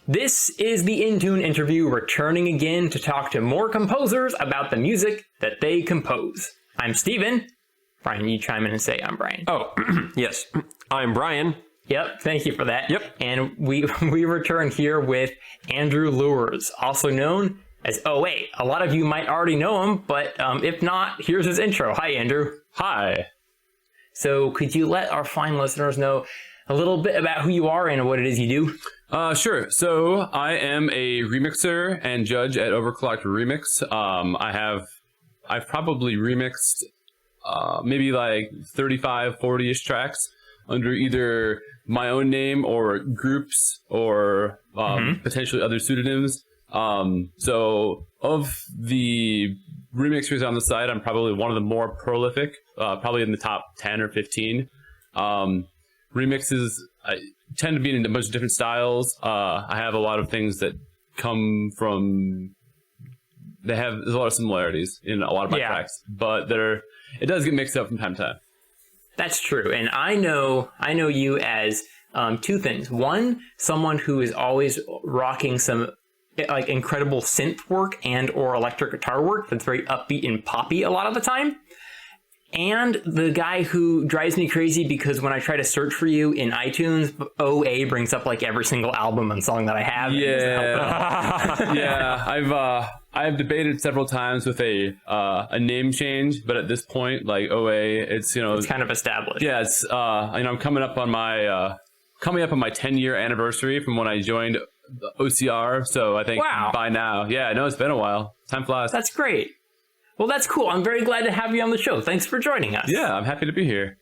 This is the In-Tune interview, returning again to talk to more composers about the music that they compose. I'm Steven. Bryan, you chime in and say I'm Bryan. Oh, yes. I'm Bryan. Yep, thank you for that. Yep. And we return here with Andrew Luers, also known as wait, a lot of you might already know him, but if not, here's his intro. Hi, Andrew. Hi. So could you let our fine listeners know a little bit about who you are and what it is you do? Sure. So I am a remixer and judge at OverClocked Remix. I've probably remixed maybe like 35, 40-ish tracks under either my own name or groups or potentially other pseudonyms. So of the remixers on the site, I'm probably one of the more prolific, probably in the top 10 or 15. Remixes, I tend to be in a bunch of different styles. I have a lot of things that come from, there's a lot of similarities in a lot of my tracks, but it does get mixed up from time to time. That's true. And I know you as two things. One, someone who is always rocking some like incredible synth work and or electric guitar work that's very upbeat and poppy a lot of the time. And the guy who drives me crazy because when I try to search for you in iTunes, OA brings up like every single album and song that I have. Yeah. Yeah. I've debated several times with a name change, but at this point, like OA, it's kind of established. Yeah, it's I'm coming up on my 10-year anniversary from when I joined the OCR. So I think by now, it's been a while. Time flies. That's great. Well, that's cool. I'm very glad to have you on the show. Thanks for joining us. Yeah, I'm happy to be here.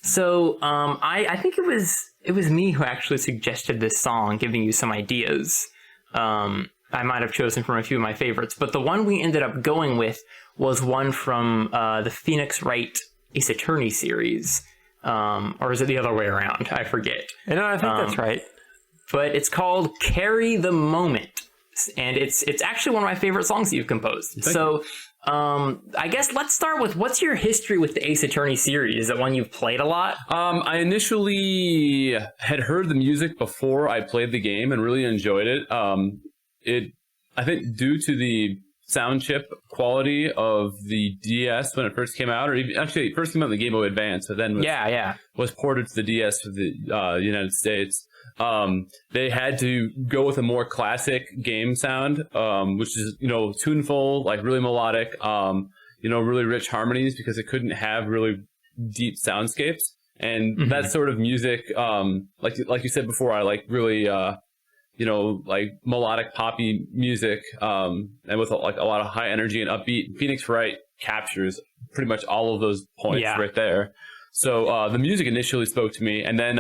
So I think it was me who actually suggested this song, giving you some ideas. I might have chosen from a few of my favorites, but the one we ended up going with was one from the Phoenix Wright Ace Attorney series. Or is it the other way around? I forget. No, I think that's right. But it's called Carry the Moment. And it's actually one of my favorite songs that you've composed. Thank you. I guess let's start with, what's your history with the Ace Attorney series? Is it one you've played a lot? I initially had heard the music before I played the game and really enjoyed it. I think due to the sound chip quality of the DS when it first came out, or even, actually it first came out in the Game Boy Advance, but then was ported to the DS for the United States. They had to go with a more classic game sound, which is, tuneful, like really melodic, really rich harmonies, because it couldn't have really deep soundscapes. And that sort of music, like you said before, I like really, like melodic poppy music, and with like a lot of high energy and upbeat. Phoenix Wright captures pretty much all of those points right there. So the music initially spoke to me, and then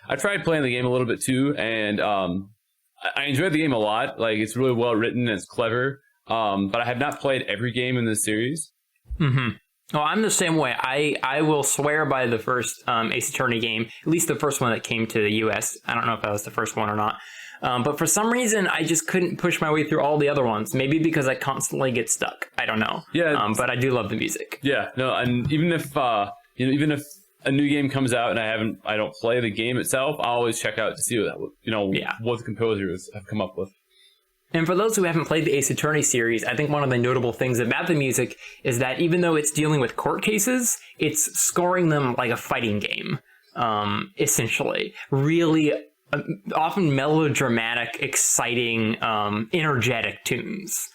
I tried playing the game a little bit too, and I enjoyed the game a lot. Like, it's really well written and it's clever, but I have not played every game in this series. Well, I'm the same way. I will swear by the first Ace Attorney game, at least the first one that came to the US. I don't know if that was the first one or not. But for some reason, I just couldn't push my way through all the other ones. Maybe because I constantly get stuck. I don't know. Yeah. But I do love the music. Yeah. No. And even if a new game comes out and I don't play the game itself, I'll always check out to see what the composers have come up with. And for those who haven't played the Ace Attorney series, I think one of the notable things about the music is that even though it's dealing with court cases, it's scoring them like a fighting game, essentially. Really often melodramatic, exciting, energetic tunes.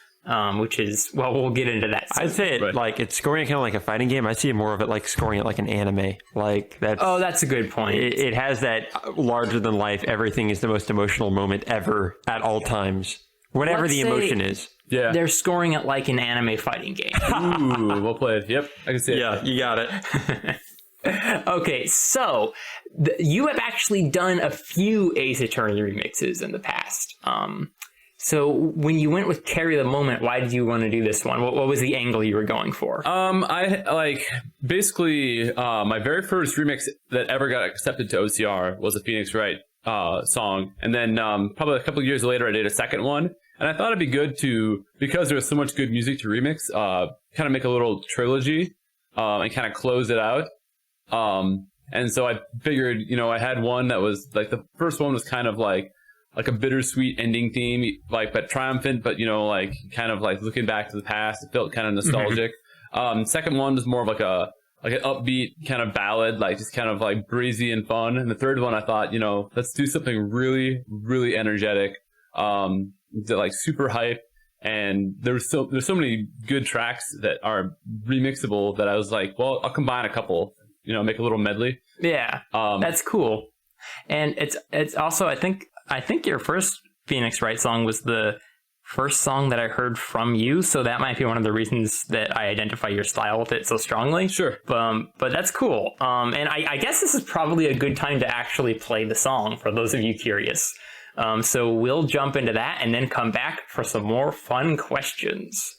Which is, well, we'll get into that soon. I'd say it, like, it's scoring it kind of like a fighting game. I see more of it like scoring it like an anime. Like that's. Oh, that's a good point. It has that larger than life. Everything is the most emotional moment ever at all times. Whatever the emotion is. Yeah. They're scoring it like an anime fighting game. Ooh, well played. Yep, I can see it. Yeah, you got it. Okay, so you have actually done a few Ace Attorney remixes in the past. So when you went with Carry the Moment, why did you want to do this one? What was the angle you were going for? I basically my very first remix that ever got accepted to OCR was a Phoenix Wright song, and then probably a couple of years later I did a second one, and I thought it'd be good to, because there was so much good music to remix, kind of make a little trilogy and kind of close it out. And so I figured, I had one that was like, the first one was kind of like like a bittersweet ending theme, like but triumphant, but like kind of like looking back to the past. It felt kind of nostalgic. Second one was more of like an upbeat kind of ballad, like just kind of like breezy and fun. And the third one, I thought, let's do something really, really energetic, that like super hype. And there's so many good tracks that are remixable that I was like, well, I'll combine a couple, make a little medley. Yeah, that's cool. And it's also, I think your first Phoenix Wright song was the first song that I heard from you, so that might be one of the reasons that I identify your style with it so strongly. Sure. But that's cool. And I guess this is probably a good time to actually play the song for those of you curious. So we'll jump into that and then come back for some more fun questions.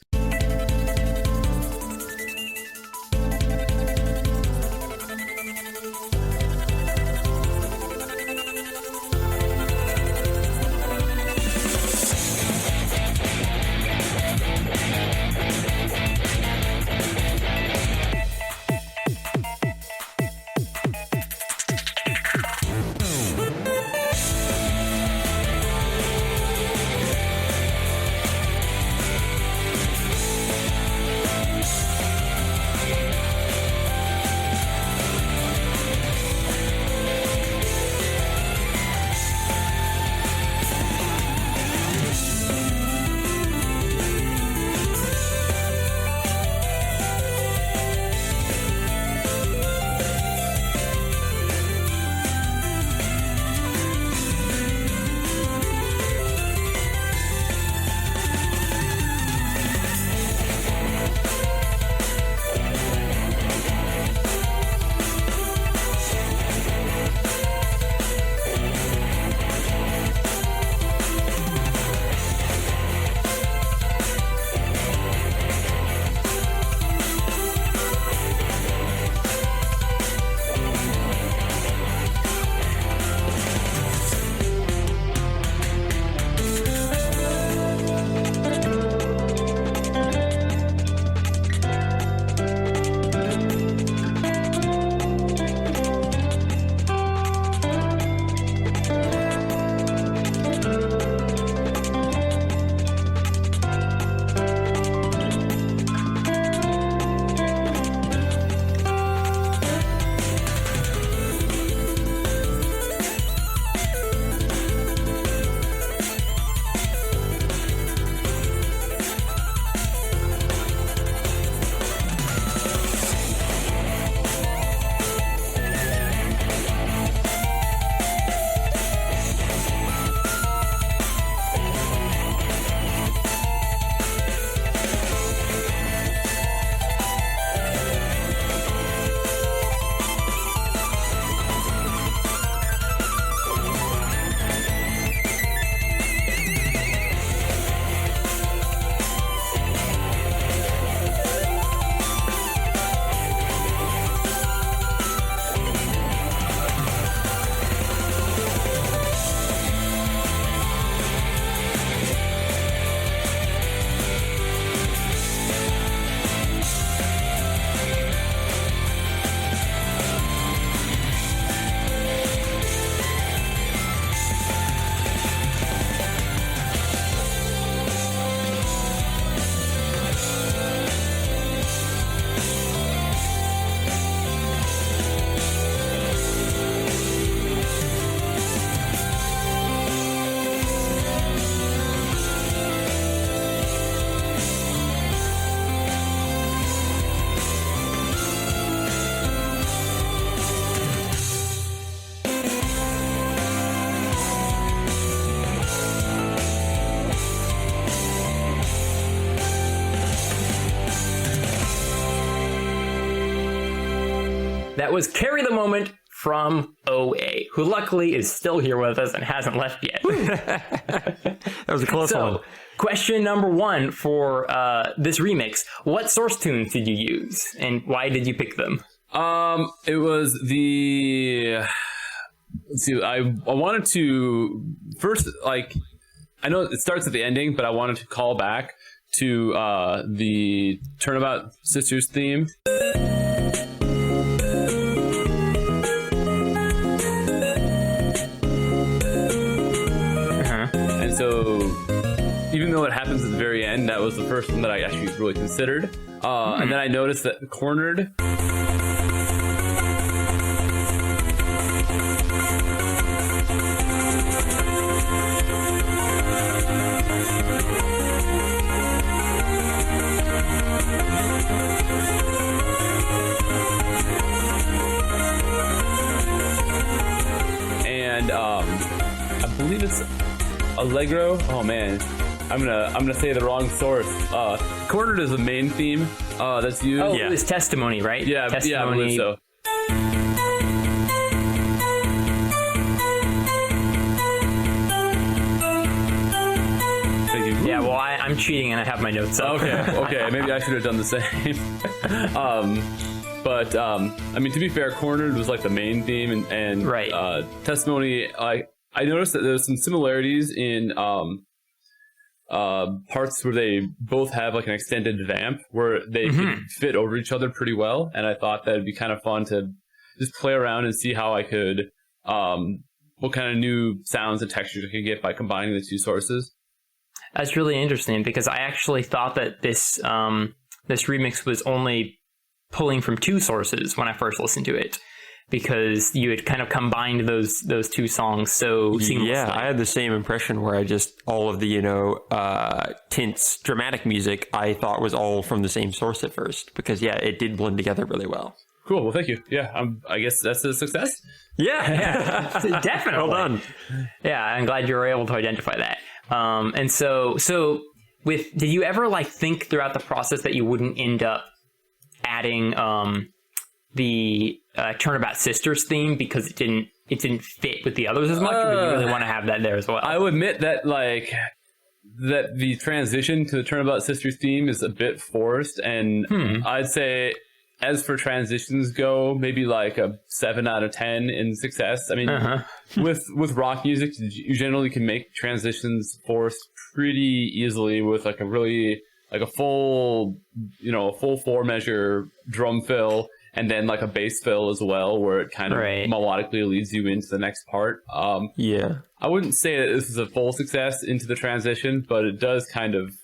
That was Carry the Moment from OA, who luckily is still here with us and hasn't left yet. That was a close one. Question number one for this remix. What source tunes did you use, and why did you pick them? It was the... Let's see, I wanted to... First, like... I know it starts at the ending, but I wanted to call back to the Turnabout Sisters theme. So even though it happens at the very end, that was the first one that I actually really considered. And then I noticed that Cornered. And I believe it's Allegro. Oh man, I'm gonna say the wrong source. Cornered is the main theme that's used. Oh, it was Testimony, right? Yeah, Testimony. yeah, I believe so. Thank you. Yeah, well, I'm cheating and I have my notes up. Okay, maybe I should have done the same. But I mean, to be fair, Cornered was like the main theme, and Right. Testimony. I noticed that there's some similarities in parts where they both have like an extended vamp where they could fit over each other pretty well, and I thought that'd be kind of fun to just play around and see how I could what kind of new sounds and textures I could get by combining the two sources. That's really interesting because I actually thought that this remix was only pulling from two sources when I first listened to it, because you had kind of combined those two songs so seamlessly. Yeah, I had the same impression where I just, all of the, Tints dramatic music I thought was all from the same source at first, because yeah, it did blend together really well. Cool, well thank you. Yeah, I guess that's a success. Yeah, definitely. Well done. Yeah, I'm glad you were able to identify that. And so did you ever like think throughout the process that you wouldn't end up adding the Turnabout Sisters theme because it didn't fit with the others as much, or did you really want to have that there as well? I will admit that that the transition to the Turnabout Sisters theme is a bit forced, and I'd say as for transitions go, maybe like a 7 out of 10 in success. I mean, with rock music, you generally can make transitions forced pretty easily with like a full 4 measure drum fill, and then like a bass fill as well, where it kind of melodically leads you into the next part. Yeah, I wouldn't say that this is a full success into the transition, but it does kind of.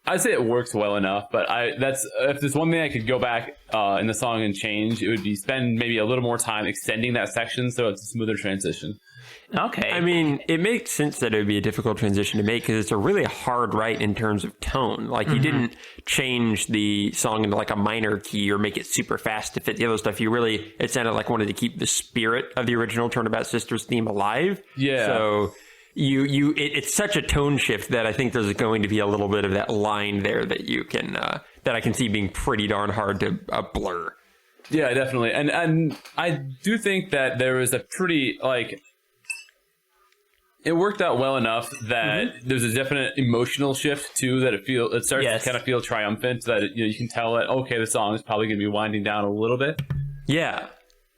I'd say it works well enough, but if there's one thing I could go back in the song and change, it would be spend maybe a little more time extending that section so it's a smoother transition. Okay. I mean, it makes sense that it would be a difficult transition to make because it's a really hard write in terms of tone. Like, you didn't change the song into like a minor key or make it super fast to fit the other stuff. It sounded like wanted to keep the spirit of the original Turnabout Sisters theme alive. Yeah. So it's such a tone shift that I think there's going to be a little bit of that line there that you can that I can see being pretty darn hard to blur. Yeah, definitely. And I do think that there was a pretty it worked out well enough that there's a definite emotional shift too, that it starts to kind of feel triumphant, that you can tell that okay, the song is probably going to be winding down a little bit. Yeah.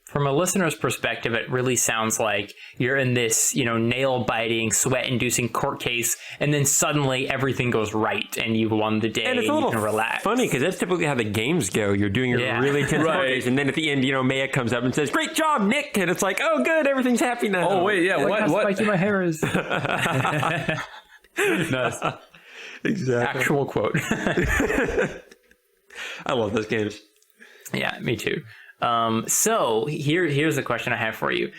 From a listener's perspective, it really sounds like you're in this, nail-biting, sweat-inducing court case, and then suddenly everything goes right, and you've won the day, and you can relax. Funny, because that's typically how the games go. You're doing your really tense court case, and then at the end, Maya comes up and says, "Great job, Nick!" And it's like, "Oh, good, everything's happy now." Oh, wait, yeah, what? How spiky my hair is. Nice. Exactly. Actual quote. I love those games. Yeah, me too. So here's a question I have for you.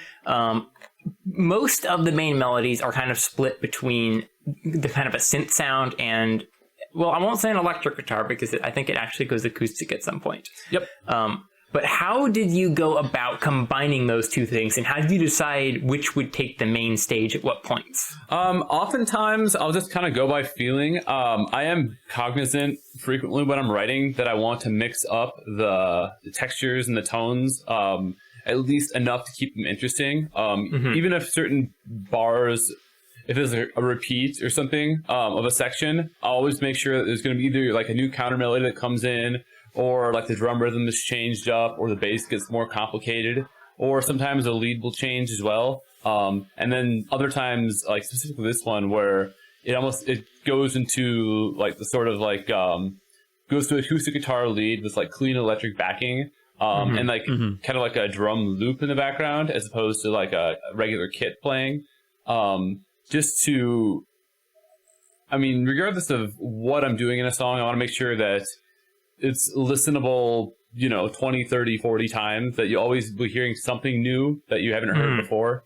Most of the main melodies are kind of split between the kind of a synth sound and, well, I won't say an electric guitar because I think it actually goes acoustic at some point. Yep. But how did you go about combining those two things, and how did you decide which would take the main stage at what points? Oftentimes, I'll just kind of go by feeling. I am cognizant frequently when I'm writing that I want to mix up the textures and the tones, at least enough to keep them interesting. Even if certain bars, if there's a repeat or something of a section, I'll always make sure that there's going to be either like a new counter melody that comes in, or like the drum rhythm is changed up, or the bass gets more complicated, or sometimes the lead will change as well. And then other times, like specifically this one, where it goes into like the sort of like goes to acoustic guitar lead with like clean electric backing, and like kind of like a drum loop in the background as opposed to like a regular kit playing. just to, I mean, regardless of what I'm doing in a song, I want to make sure that it's listenable, 20, 30, 40 times, that you always be hearing something new that you haven't heard before.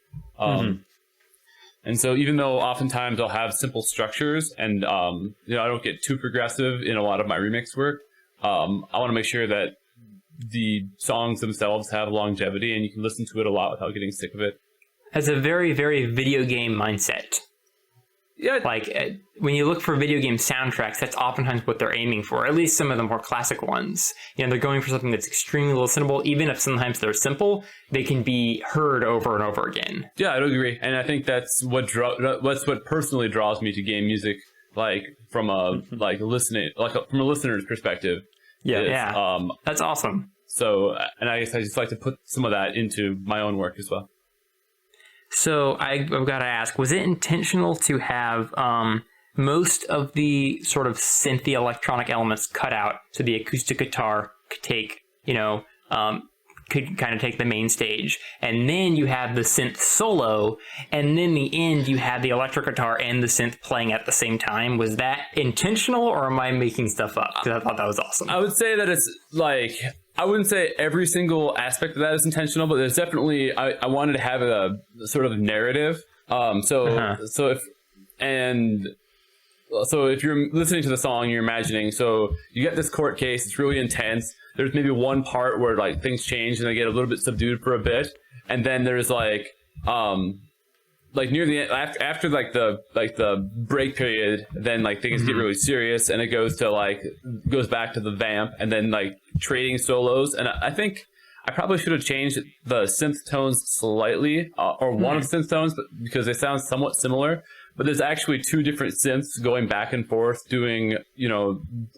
And so even though oftentimes I'll have simple structures and, I don't get too progressive in a lot of my remix work, I want to make sure that the songs themselves have longevity and you can listen to it a lot without getting sick of it. Has a very, very video game mindset. Yeah. Like, when you look for video game soundtracks, that's oftentimes what they're aiming for, at least some of the more classic ones. They're going for something that's extremely listenable. Even if sometimes they're simple, they can be heard over and over again. Yeah, I would agree. And I think that's what personally draws me to game music, like, from a from a listener's perspective. Yeah. That's awesome. So, and I guess I just like to put some of that into my own work as well. So I've got to ask, was it intentional to have most of the sort of synthy electronic elements cut out so the acoustic guitar could take, could kind of take the main stage, and then you have the synth solo, and then the end you have the electric guitar and the synth playing at the same time? Was that intentional, or am I making stuff up? Because I thought that was awesome. I would say that it's like, I wouldn't say every single aspect of that is intentional, but there's definitely, I wanted to have a sort of narrative. So if you're listening to the song, you're imagining, so you get this court case, it's really intense. There's maybe one part where like things change and they get a little bit subdued for a bit. And then there's like near the end, after the break period, then like things get really serious and it goes back to the vamp and then like trading solos. And I think I probably should have changed the synth tones slightly, or one of the synth tones, but because they sound somewhat similar. But there's actually two different synths going back and forth doing,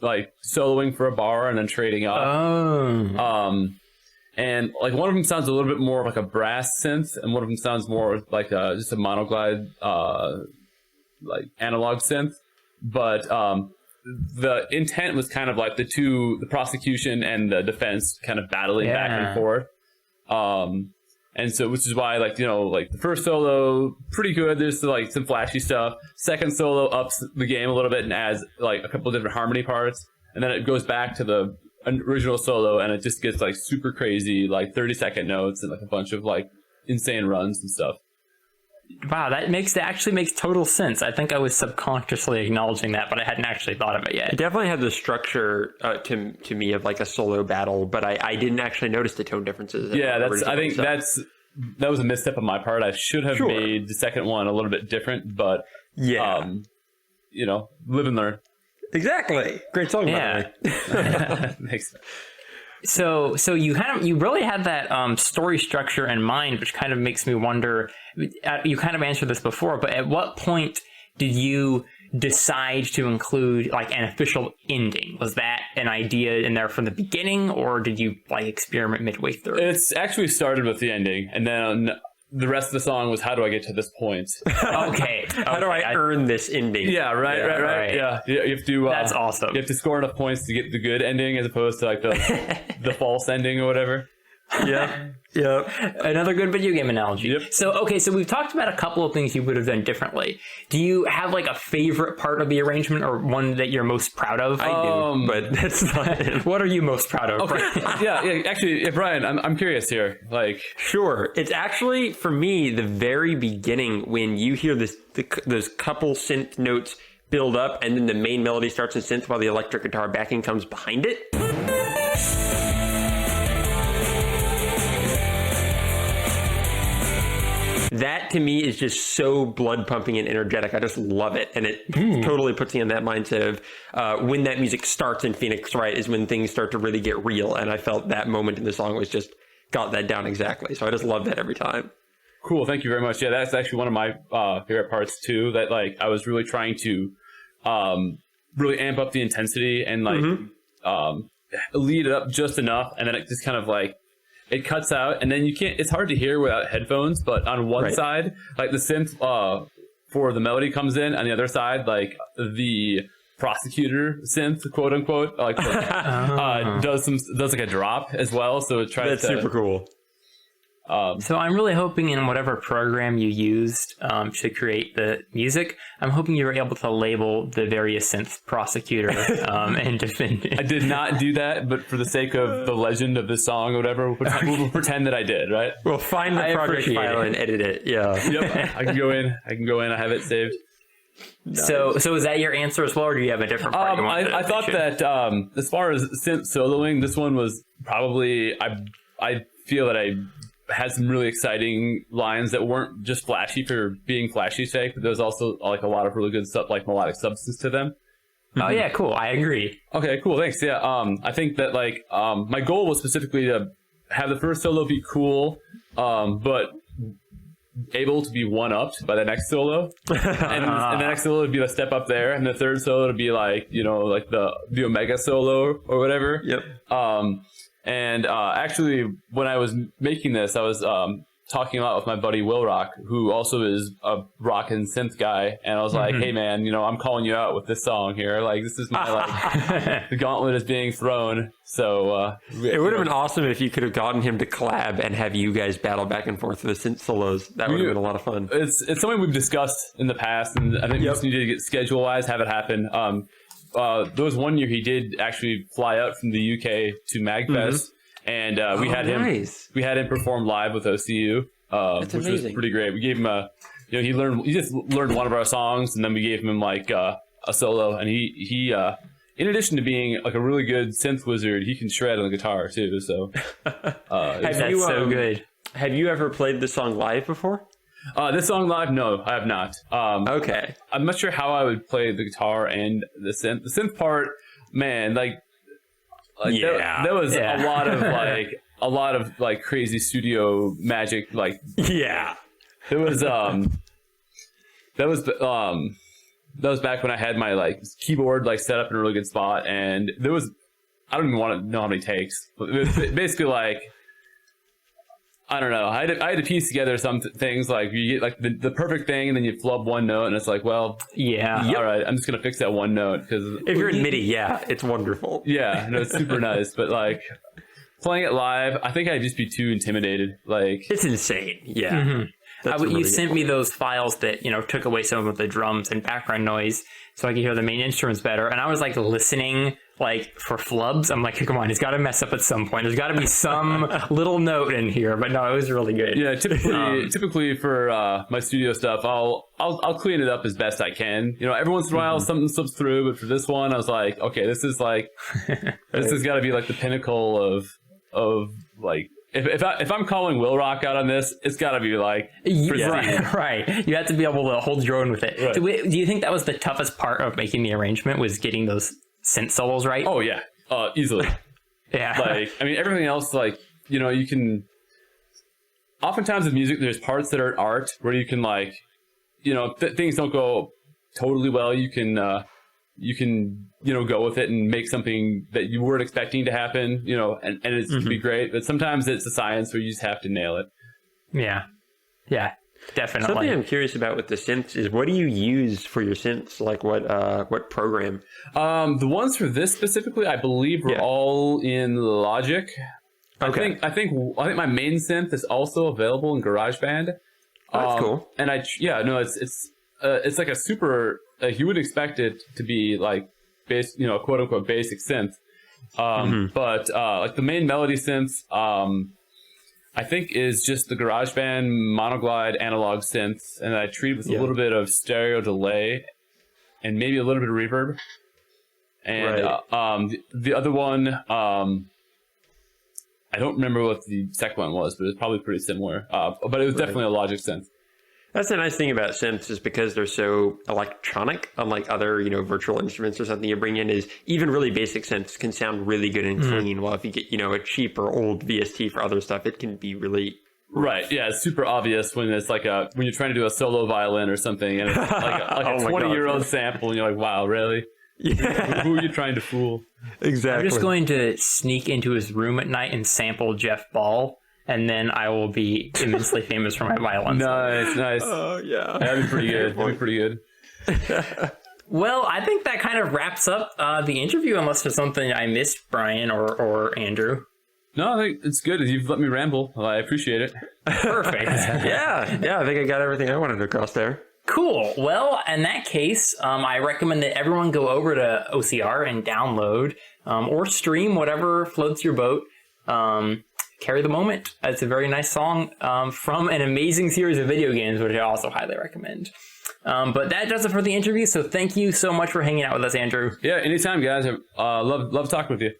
like soloing for a bar and then trading up. And like one of them sounds a little bit more like a brass synth, and one of them sounds more like just a monoglide, like analog synth. But the intent was kind of like the prosecution and the defense kind of battling back and forth. And so, which is why, like the first solo, pretty good. There's like some flashy stuff. Second solo ups the game a little bit and adds like a couple of different harmony parts. And then it goes back to the original solo and it just gets like super crazy, like 30-second notes and like a bunch of like insane runs and stuff. Wow, that actually makes total sense. I think I was subconsciously acknowledging that, but I hadn't actually thought of it yet. It definitely had the structure to me of like a solo battle, but I didn't actually notice the tone differons. Yeah, that was a misstep on my part. I should have made the second one a little bit different, but live and learn. Exactly. Great song, by the way. Makes sense. So you really had that story structure in mind, which kind of makes me wonder. You kind of answered this before, but at what point did you decide to include like an official ending? Was that an idea in there from the beginning, or did you like experiment midway through? It's actually started with the ending, and then the rest of the song was, how do I get to this point? Okay. How do I earn this ending? Yeah, right. Yeah, you have to. That's awesome. You have to score enough points to get the good ending, as opposed to like the false ending or whatever. Yeah. Another good video game analogy. Yep. So we've talked about a couple of things you would have done differently. Do you have like a favorite part of the arrangement, or one that you're most proud of? I do, but that's not it. What are you most proud of? Okay. yeah. Actually, Brian, I'm curious here. Like, sure. It's actually for me the very beginning when you hear those couple synth notes build up, and then the main melody starts in synth while the electric guitar backing comes behind it. That to me is just so blood pumping and energetic. I just love it. And it totally puts me in that mindset of when that music starts in Phoenix Wright is when things start to really get real. And I felt that moment in the song was just got that down exactly. So I just love that every time. Cool. Thank you very much. Yeah, that's actually one of my favorite parts too, that like I was really trying to really amp up the intensity and like lead it up just enough. And then it just kind of like, it cuts out, and then it's hard to hear without headphones, but on one side, like the synth for the melody comes in, on the other side, like the prosecutor synth, quote unquote, like does like a drop as well, so it tries That's super cool. So I'm really hoping in whatever program you used to create the music, I'm hoping you were able to label the various synth prosecutor and defend it. I did not do that, but for the sake of the legend of this song or whatever, we'll pretend that I did, right? We'll find the project file and edit it. Yeah. Yep. I can go in. I have it saved. Nice. So is that your answer as well, or do you have a different part? I thought that as far as synth soloing, this one was probably I feel that I had some really exciting lines that weren't just flashy for being flashy's sake, but there was also like a lot of really good stuff, like melodic substance to them. Oh yeah, cool. I agree. Okay, cool. Thanks. Yeah. I think that like my goal was specifically to have the first solo be cool, but able to be one-upped by the next solo, and the next solo would be a step up there, and the third solo would be like, you know, like the Omega solo or whatever. Yep. And actually, when I was making this, I was talking a lot with my buddy Will Rock, who also is a rock and synth guy, and I was like, hey man, you know, I'm calling you out with this song here. Like, this is my like the gauntlet is being thrown. So it would have been awesome if you could have gotten him to collab and have you guys battle back and forth with the synth solos. That would have been a lot of fun. It's something we've discussed in the past, and I think we just need to get schedule wise have it happen. There was one year he did actually fly out from the UK to MagFest, and we had him perform live with OCU, which was pretty great. We gave him he just learned one of our songs, and then we gave him like a solo, and he in addition to being like a really good synth wizard, he can shred on the guitar too. So that's so good. Have you ever played this song live before? This song live? No, I have not. Okay. I'm not sure how I would play the guitar and the synth. The synth part, man, there was a lot of crazy studio magic. Like, yeah, it was that was back when I had my keyboard set up in a really good spot, and there was, I don't even want to know how many takes. But it was basically I don't know. I had to piece together some things, like you get the perfect thing, and then you flub one note, and it's like, well, yeah, all right, I'm just gonna fix that one note, because if you're in MIDI, yeah, it's wonderful. Yeah, no, it's super nice, but playing it live, I think I'd just be too intimidated. It's insane. Yeah. You sent me those files that took away some of the drums and background noise, so I could hear the main instruments better. And I was listening for flubs. I'm like, come on, it's got to mess up at some point. There's got to be some little note in here. But no, it was really good. Yeah, typically for my studio stuff, I'll clean it up as best I can. Every once in a while something slips through, but for this one, I was like, okay, this is this has got to be the pinnacle of If I'm calling Will Rock out on this, it's got to be right. You have to be able to hold your own with it. Right. Do you think that was the toughest part of making the arrangement, was getting those synth solos right? Oh yeah, easily. Yeah. Everything else, you can. Oftentimes in music, there's parts that are art where you can things don't go totally well. You can go with it and make something that you weren't expecting to happen, and it can be great. But sometimes it's a science where you just have to nail it. Yeah, definitely. Something I'm curious about with the synths is, what do you use for your synths? What program? The ones for this specifically, I believe, were all in Logic. Okay. I think my main synth is also available in GarageBand. That's cool. And it's like a super. You would expect it to be quote unquote basic synth, but the main melody synth, I think is just the GarageBand Monoglide analog synth, and I treat with a little bit of stereo delay and maybe a little bit of reverb. And the other one, I don't remember what the second one was, but it's probably pretty similar. But it was definitely a Logic synth. That's the nice thing about synths, is because they're so electronic, unlike other, virtual instruments or something you bring in, is even really basic synths can sound really good and clean. While if you get, a cheap or old VST for other stuff, it can be really... Right, yeah, it's super obvious when it's when you're trying to do a solo violin or something, and it's a 20-year-old sample, and you're like, wow, really? Yeah. Who are you trying to fool? Exactly. I'm just going to sneak into his room at night and sample Jeff Ball, and then I will be immensely famous for my violin. Nice. Oh, yeah. That'd be pretty good. Well, I think that kind of wraps up the interview, unless there's something I missed, Brian or Andrew. No, I think it's good. You've let me ramble. I appreciate it. Perfect. Yeah, I think I got everything I wanted across there. Cool. Well, in that case, I recommend that everyone go over to OCR and download or stream whatever floats your boat. Carry the Moment. It's a very nice song from an amazing series of video games, which I also highly recommend. But that does it for the interview. So thank you so much for hanging out with us, Andrew. Yeah, anytime, guys. Love talking with you.